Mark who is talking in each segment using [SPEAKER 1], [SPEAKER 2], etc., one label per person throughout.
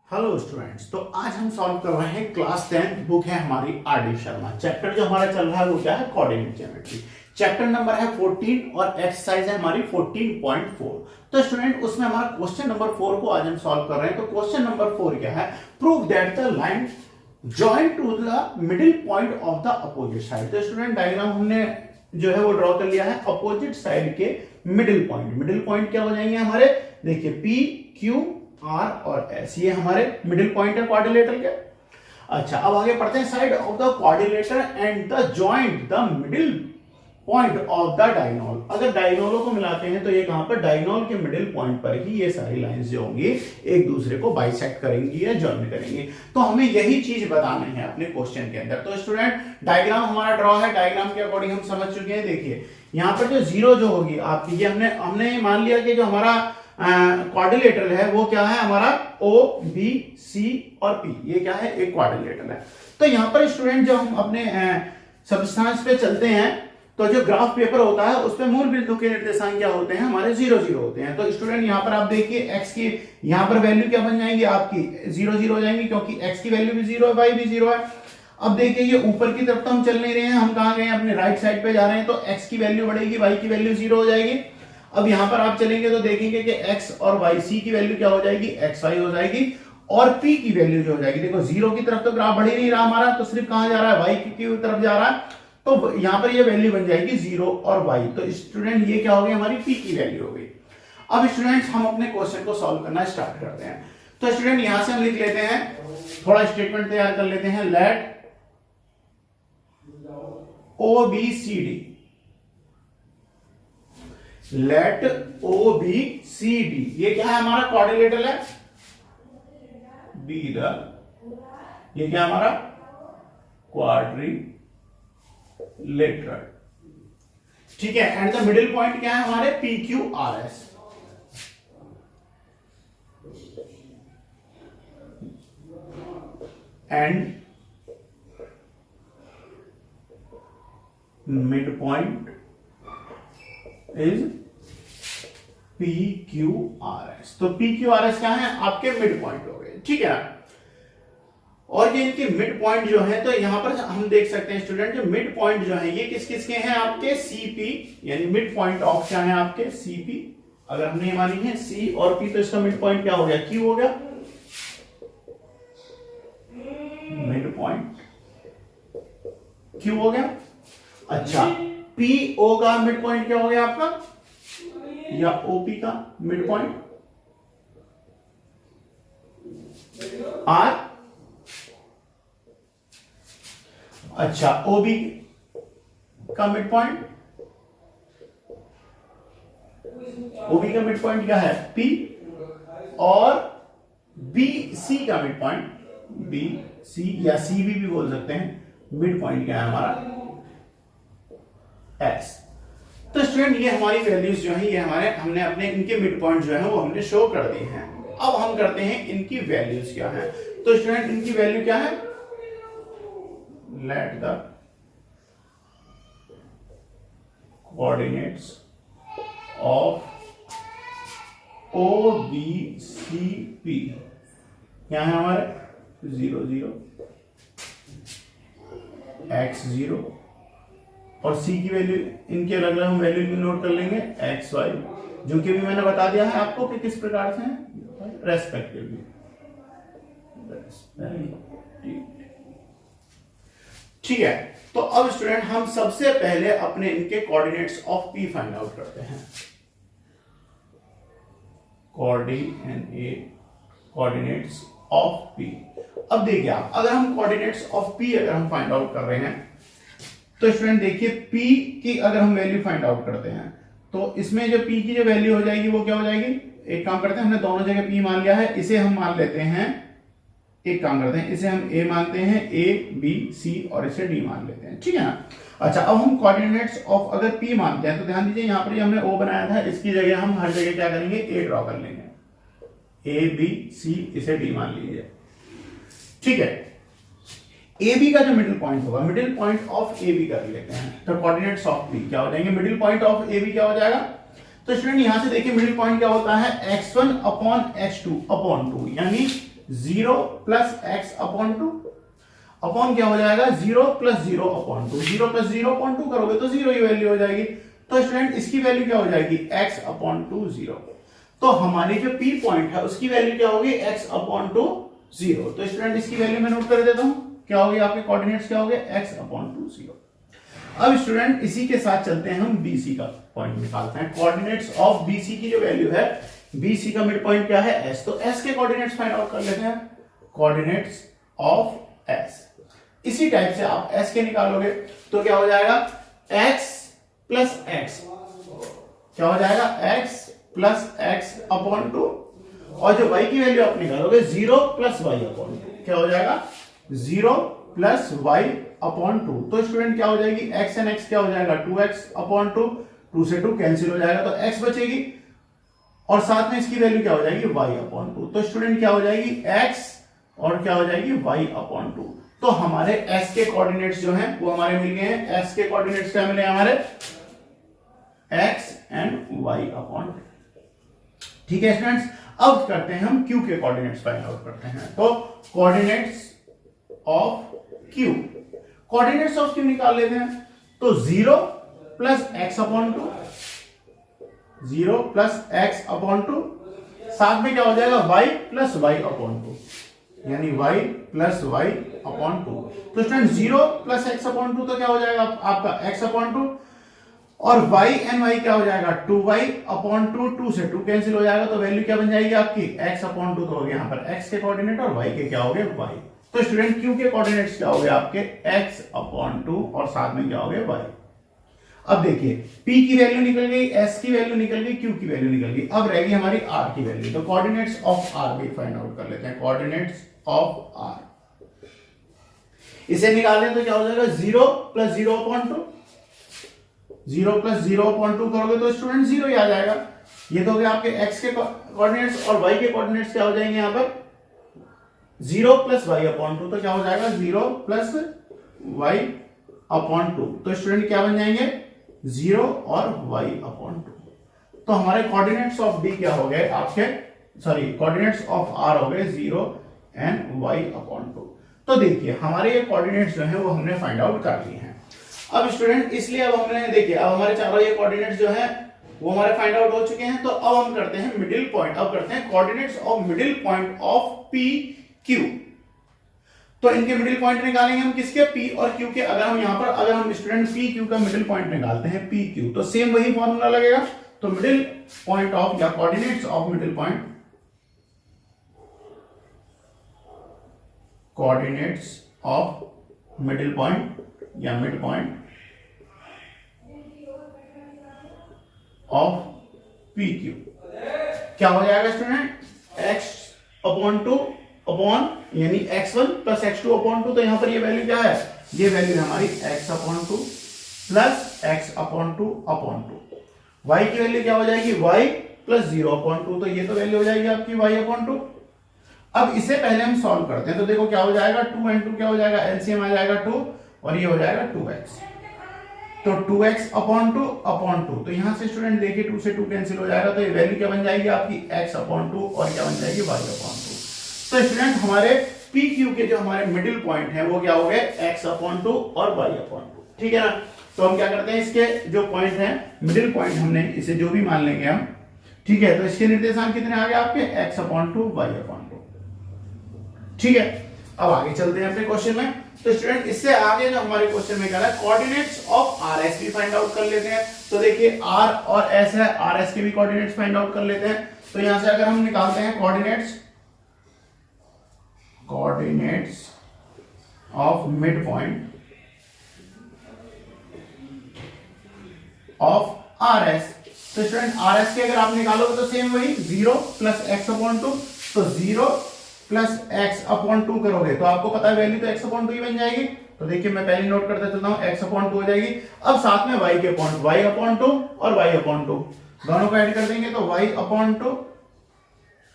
[SPEAKER 1] Hello students, तो आज हम सॉल्व कर रहे हैं क्लास 10 बुक है हमारी आर.डी. शर्मा। चैप्टर जो हमारा चल रहा है वो क्या है? Coordinate geometry. चैप्टर नंबर है 14 और एक्सरसाइज है हमारी 14.4। तो स्टूडेंट उसमें हमारा क्वेश्चन नंबर 4 को आज हम सॉल्व कर रहे हैं। तो क्वेश्चन नंबर 4 क्या है? Prove that the line join to the middle point of the opposite side. तो स्टूडेंट डायग्राम हमने जो है वो ड्रॉ कर लिया है अपोजिट साइड के मिडिल पॉइंट। मिडिल पॉइंट क्या हो जाएंगे हमारे? देखिए पी क्यू आर और एस, ये हमारे मिडिल पॉइंट है क्वाड्रिलेटरल के। अच्छा, अब आगे पढ़ते हैं। Side of the quadrilateral and the joint the middle point of the diagonal. अगर डायगोनलों को मिलाते हैं तो ये कहां पर? डायगोनल के मिडिल पॉइंट पर ही ये सारी लाइंस जो होंगी एक दूसरे को बाइसेक्ट करेंगी या जॉइन करेंगी। तो हमें यही चीज बताना है अपने क्वेश्चन के अंदर। तो स्टूडेंट डायग्राम हमारा ड्रॉ है, डायग्राम के अकॉर्डिंग हम समझ चुके हैं। देखिए यहां पर जो जीरो जो होगी आपकी, ये हमने मान लिया कि जो हमारा क्वाड्रिलेटरल है वो क्या है हमारा? ओ बी सी और पी, ये क्या है? एक क्वाड्रिलेटरल है। तो यहां पर स्टूडेंट जब हम अपने सब्सटेंस पे चलते हैं तो जो ग्राफ पेपर होता है उस पे मूल बिंदु के निर्देशांक क्या होते हैं? हमारे 0 0 होते हैं। तो स्टूडेंट यहां पर आप देखिए एक्स की यहां पर वैल्यू क्या बन जाएंगी आपकी? 0 0 हो जाएंगी, क्योंकि एक्स की वैल्यू भी 0 है, वाई भी 0 है। अब देखिए ये ऊपर की तरफ तो हम चल नहीं रहे हैं, हम कहां गए? अपने राइट साइड पे जा रहे हैं। तो एक्स की वैल्यू बढ़ेगी, वाई की वैल्यू 0 हो जाएगी। अब यहां पर आप चलेंगे तो देखेंगे कि x और y, c की वैल्यू क्या हो जाएगी? xy हो जाएगी। और p की वैल्यू जो हो जाएगी, देखो 0 की तरफ तो ग्राफ बढ़ ही नहीं रहा हमारा, तो सिर्फ कहां जा रहा है? y की तरफ जा रहा है। तो यहां पर ये वैल्यू बन जाएगी 0 और y। तो स्टूडेंट ये क्या हो गई? हमारी p की वैल्यू हो गई। अब स्टूडेंट्स हम अपने क्वेश्चन को सॉल्व करना स्टार्ट करते हैं। तो स्टूडेंट यहां से हम लिख लेते हैं, थोड़ा स्टेटमेंट तैयार कर लेते हैं। Let O B C D, let O B C D, ये क्या है हमारा? क्वाड्रिलेटरल है। बी द, ये क्या हमारा? क्वाड्रिलेटरल, ठीक है। एंड द मिडिल पॉइंट क्या है हमारे? P Q R S. And mid point is P Q R S. तो पी क्यू आर एस क्या है? आपके मिड पॉइंट हो गए, ठीक है। और ये इनके मिड पॉइंट जो है, तो यहां पर हम देख सकते हैं स्टूडेंट जो मिड पॉइंट जो है ये किस किस के हैं आपके? सीपी, यानी मिड पॉइंट ऑफ क्या है आपके? सीपी। अगर हमने मानी है सी और पी, तो इसका मिड पॉइंट क्या हो गया? क्यू हो गया, मिड पॉइंट क्यू हो गया। अच्छा, पीओ का मिड पॉइंट क्या हो गया आपका? या ओपी का मिड पॉइंट? आर। अच्छा, ओबी का मिड पॉइंट, ओबी का मिड पॉइंट क्या है? पी। और बी सी का मिड पॉइंट, बी सी या सी भी बोल सकते हैं, मिड पॉइंट क्या है हमारा? एस। तो स्टूडेंट ये हमारी वैल्यूज जो है ये हमारे हमने अपने इनके मिड पॉइंट जो है वो हमने शो कर दी हैं। अब हम करते हैं इनकी वैल्यूज क्या है। तो स्टूडेंट इनकी वैल्यू क्या है? Let the coordinates of O B C P क्या है हमारे? 0 0 x 0 और c की वैल्यू इनके अलग अलग हम वैल्यू भी नोट कर लेंगे, x y, जो कि भी मैंने बता दिया है आपको कि किस प्रकार से हैं रेस्पेक्टिवली। ठीक है। तो अब स्टूडेंट हम सबसे पहले अपने इनके coordinates of p find out करते हैं। Coordinates of p। अब देखिए आप, अगर हम कोऑर्डिनेट्स ऑफ p अगर हम फाइंड आउट कर रहे हैं तो स्टूडेंट देखिए p की अगर हम वैल्यू फाइंड आउट करते हैं तो इसमें जो p की जो वैल्यू हो जाएगी वो क्या हो जाएगी? एक काम करते हैं, हमने दोनों जगह p मान लिया है, इसे हम मान लेते हैं, एक काम करते हैं, इसे हम a मानते हैं, a b c और इसे d मान लेते हैं, ठीक है ना। अच्छा, अब हम कोऑर्डिनेट्स ऑफ अगर p मानते हैं तो ध्यान दीजिए यहां पर हमने o बनाया था, इसकी जगह हम हर जगह क्या करेंगे? a ड्रॉ कर लेंगे, a b c, इसे d मान लीजिए, ठीक है। ए बी का जो मिडिल पॉइंट होगा, middle point of A B कर लेते हैं। तो कोऑर्डिनेट्स ऑफ बी क्या हो जाएंगे? Middle point of A B क्या हो जाएगा? तो स्टूडेंट यहां से देखिए मिडिल पॉइंट क्या होता है? x1 अपॉन x2 अपॉन 2, यानी 0 plus X upon two, upon क्या हो जाएगा 0 plus 0 upon two, 0 plus 0 upon two करोगे तो 0 ही वैल्यू हो जाएगी। तो स्टूडेंट इसकी वैल्यू क्या हो जाएगी x अपॉन टू 0। तो हमारी जो p पॉइंट है उसकी वैल्यू क्या होगी x अपॉन टू 0। तो स्टूडेंट इसकी वैल्यू मैं नोट कर देता हूं, क्या होगी आपके कोऑर्डिनेट्स क्या होंगे x अपॉन टू 0। अब स्टूडेंट इसी के साथ चलते हैं हम BC का पॉइंट निकालते हैं। कोऑर्डिनेट्स ऑफ BC की जो वैल्यू है, BC का मिड पॉइंट क्या है S, तो S के कोऑर्डिनेट्स फाइंड आउट कर लेते हैं, कोऑर्डिनेट्स ऑफ S। इसी टाइप से आप S के निकालोगे तो क्या हो जाएगा x प्लस x, क्या हो जाएगा x plus x upon two, और जो y की वैल्यू आप निकालोगे 0 प्लस y अपॉन टू, क्या हो जाएगा 0 प्लस y अपॉन टू। तो स्टूडेंट क्या हो जाएगी x एंड x क्या हो जाएगा 2x अपॉन टू, 2 से 2 कैंसिल हो जाएगा तो x बचेगी, और साथ में इसकी वैल्यू क्या हो जाएगी y अपॉन टू। तो स्टूडेंट क्या हो जाएगी x और क्या हो जाएगी y अपॉन टू। तो हमारे s के कोऑर्डिनेट्स जो हैं वो हमारे मिल गए हैं। s के कोऑर्डिनेट्स क्या मिले हमारे x and y upon to. ठीक है स्टूडेंट्स, अब करते हैं हम q के कोऑर्डिनेट्स फाइंड आउट करते हैं। तो coordinates of q, coordinates of q निकाल लेते हैं। तो 0 plus X upon two, 0 plus X upon two, साथ में क्या हो जाएगा y plus y upon two, यानी y plus y upon two. तो student 0 plus X upon two तो क्या हो जाएगा आपका x अपॉन टू, और y एंड y क्या हो जाएगा 2y अपॉन टू, 2 से 2 कैंसिल हो जाएगा तो वैल्यू क्या बन जाएगी आपकी x अपॉन टू। तो हो गया यहाँ पर x के कोऑर्डिनेट और y के क्या हो गए y। तो स्टूडेंट q के कोऑर्डिनेट्स क्या हो गए आपके x अपॉन टू और साथ में क्या हो गए y। अब देखिए p की वैल्यू निकल गई, s की वैल्यू निकल गई, q की वैल्यू निकल गई, अब रहेगी हमारी r की वैल्यू। तो कोऑर्डिनेट्स ऑफ r भी फाइंड आउट कर लेते हैं, कोऑर्डिनेट्स ऑफ r। इसे निकालें तो क्या हो जाएगा 0 plus 0 upon two, 0 plus 0 upon two करोगे तो स्टूडेंट 0 ही आ जाएगा। ये तो हो गया आपके x के कोऑर्डिनेट्स, और y के कोऑर्डिनेट्स क्या हो जाएंगे यहाँ पर 0 प्लस y अपॉन टू, तो क्या हो जाएगा 0 प्लस y अपॉन टू। तो स्टूडेंट क्या बन जाएंगे 0 और y अपॉन टू। तो हमारे कोऑर्डिनेट्स ऑफ d क्या हो गए आपके, सॉरी कोऑर्डिनेट्स ऑफ r हो गए 0 एंड y अपॉन टू। तो देखिए हमारे ये कोऑर्डिनेट्स जो हैं वो हमने फाइंड आउट कर लिए हैं। अब स्टूडेंट इसलिए अब हमने देखिए अब हमारे चारों ये कोऑर्डिनेट्स जो हैं वो हमारे फाइंड आउट हो चुके हैं। तो अब हम करते हैं मिडिल पॉइंट, अब करते हैं coordinates of middle point of p q। तो इनके मिडिल पॉइंट निकालेंगे हम किसके p और q के। अगर हम यहां पर अगर हम स्टूडेंट p q का मिडिल पॉइंट निकालते हैं p q, तो सेम वही फॉर्मूला लगेगा। तो मिडिल पॉइंट ऑफ या coordinates of middle point, coordinates of middle point या mid point of P Q क्या हो जाएगा student x upon two upon यानी x1 plus x2 upon two. तो यहां पर ये वैल्यू क्या है, ये वैल्यू है हमारी x upon two plus x upon two upon two. y की वैल्यू क्या हो जाएगी y प्लस 0 अपॉन टू, तो ये तो वैल्यू हो जाएगी आपकी y अपॉन टू। अब इसे पहले हम सॉल्व करते हैं। तो देखो क्या हो जाएगा 2 एंड 2 क्या हो जाएगा एलसीएम आ जाएगा 2 और ये हो जाएगा 2x। तो 2x upon two upon two, तो यहां से स्टूडेंट देखिए 2 से 2 कैंसिल हो जाएगा, तो ये वैल्यू क्या बन जाएगी आपकी x अपॉन टू और क्या बन जाएगी y अपॉन टू। तो स्टूडेंट हमारे पी क्यू के जो हमारे मिडिल पॉइंट है वो क्या हो गए x अपॉन टू और y अपॉन टू। ठीक है ना। तो हम क्या करते हैं इसके जो पॉइंट है मिडिल पॉइंट हमने इसे जो भी मान लेंगे हम, ठीक है। तो इसके निर्देशांक कितने आ गए आपके x upon to y upon to. ठीक है, अब आगे चलते हैं अपने क्वेश्चन में। तो स्टूडेंट इससे आगे जो हमारे क्वेश्चन में क्या है कोऑर्डिनेट्स ऑफ आर एस भी फाइंड आउट कर लेते हैं। तो देखिए आर और एस है, आर एस के भी कोऑर्डिनेट्स फाइंड आउट कर लेते हैं। तो यहां से अगर हम निकालते हैं coordinates of mid point of R S, तो स्टूडेंट आर एस के अगर आप निकालोगे तो सेम वही 0 प्लस एक्स अपॉन टू, तो 0 प्लस एक्स अपॉन टू करोगे तो आपको पता है वैल्यू तो एक्स अपॉन टू ही बन जाएगी। तो देखिए मैं पहले नोट करता चलता हूं एक्स अपॉन टू हो जाएगी। अब साथ में वाई के अपॉन वाई अपॉन टू और वाई अपॉन टू दोनों को ऐड कर देंगे तो वाई अपॉन टू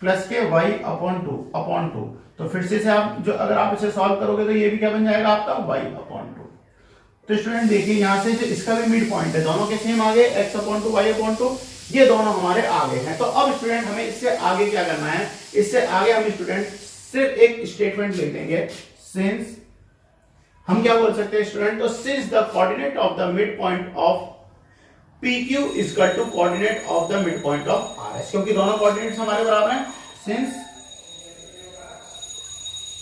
[SPEAKER 1] प्लस के वाई अपॉन टू। तो फिर से आप जो अगर आप इसे सॉल्व करोगे तो ये भी क्या बन जाएगा आपका वाई अपॉन टू। तो स्टूडेंट देखिए यहां से जो इसका भी मिड पॉइंट है दोनों के सेम आगे x upon two y upon two, ये दोनों हमारे आगे हैं। तो अब स्टूडेंट हमें इससे आगे क्या करना है, इससे आगे हम स्टूडेंट सिर्फ एक स्टेटमेंट लिख देंगे, सिंस, हम क्या बोल सकते हैं स्टूडेंट, तो since the coordinate of the mid point of PQ is equal to coordinate of the mid point of RS, क्योंकि दोनों कोऑर्डिनेट्स हमारे बराबर हैं, since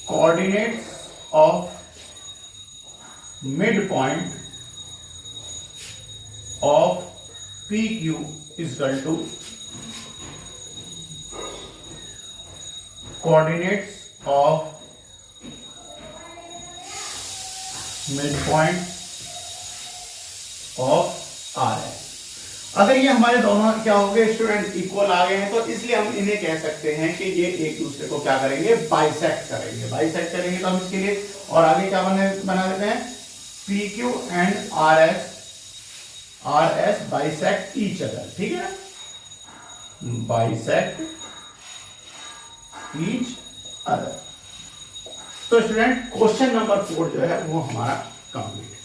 [SPEAKER 1] coordinates of mid point of PQ is equal to coordinates of mid point of RS। अगर ये हमारे दोनों क्या हो गए स्टूडेंट, इक्वल आ गए हैं, तो इसलिए हम इन्हें कह सकते हैं कि ये एक दूसरे को क्या करेंगे, बाइसेक्ट करेंगे। बाइसेक्ट करेंगे तो हम इसके लिए और आगे क्या बना देते हैं, PQ and RS bisect each other, ठीक है, बाइसेक्ट ईच अदर। तो स्टूडेंट क्वेश्चन नंबर 4 जो है वो हमारा कंप्लीट है।